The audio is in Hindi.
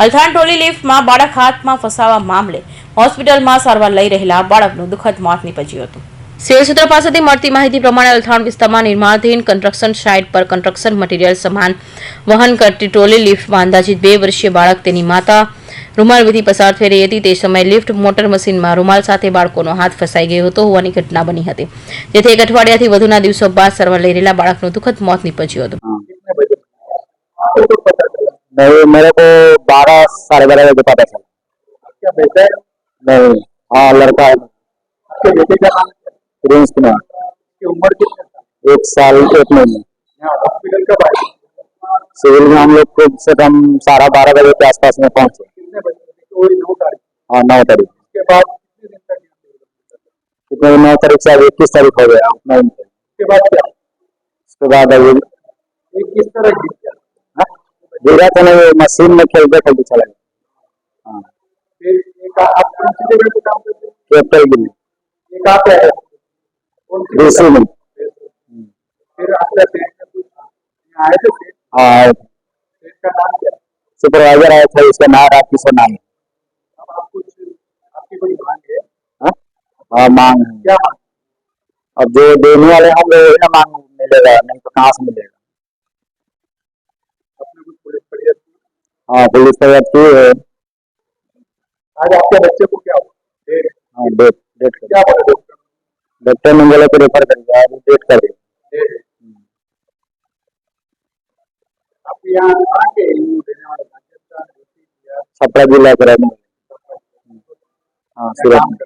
અલથાણ ટોલી લિફ્ટમાં બાળક હાથમાં ફસાવા મામલે હોસ્પિટલમાં સારવાર લઈ રહેલા બાળકનું દુઃખદ મોત નીપજ્યું હતું। સિવિલ સૂત્રો પાસેથી મળતી માહિતી પ્રમાણે અલથાણ વિસ્તારમાં નિર્માણાધીન કન્સ્ટ્રક્શન સાઇટ પર કન્સ્ટ્રક્શન મટીરીયલ સામાન વહન કરતી ટ્રોલી લિફ્ટમાં અંદાજિત 2 વર્ષીય બાળક તેની માતા રૂમાલ વિધિ પસાર થઈ રહી હતી। તે સમયે લિફ્ટ મોટર મશીનમાં રૂમાલ સાથે બાળકોનો હાથ ફસાઈ ગયો હતો હોવાની ઘટના બની હતી, જેથી 1 અઠવાડિયાથી વધુના દિવસો બાદ સારવાર લઈ રહેલા બાળકનું દુઃખદ મોત નીપજ્યું હતું। नहीं, मेरे को 12 साढ़े 12 बजे पता चला। क्या बेटा है? नहीं, हाँ लड़का है। आपके बेटे का नाम क्या है? प्रिंस कुमार। उसकी उम्र कितनी है? 1 साल 1 महीने। यहाँ हॉस्पिटल कब आए? सिविल में हम लोग को से हम 12:30 बजे के आसपास में पहुंचे। कितने बजे? तो वही 9 तारीख। हाँ 9 तारीख। उसके बाद कितने दिन तक यहाँ पे? कितने 9 तारीख से 21 तारीख हो गया। उसके बाद क्या? उसके बाद ये किस तरह गिर गया? गिरा तो नहीं, मशीन में खेलते खेलते चला गया। हाँ, फिर एक आप कौन सी जगह पे काम करते हैं? कैपिटल गिरी एक आप है कौन सी दूसरी जगह? में। फिर आपका सेठ का कुछ यहाँ आए थे सेठ? हाँ, सेठ का नाम क्या है? सुपरवाइजर आया था, उसका नाम राजकिशोर नाम है। अब आप कुछ आपकी कोई मांग है? हाँ? हाँ मांग है। क्या मांग? अब जो देने वाले हम लोग वही ना मांग मिलेगा, नहीं तो कहाँ से मिलेगा। अपने कुछ पुलिस फरियाद की? हाँ पुलिस फरियाद की है। आज आपके बच्चे को क्या हुआ? डेट? हाँ डेट कर क्या बोला डॉक्टर? डॉक्टर ने बोला कि रेफर कर दिया, अभी डेट कर दिया। डेट। आप यहाँ आके देने वाले छपरा जिला के रहने वाले। हाँ सूरत में।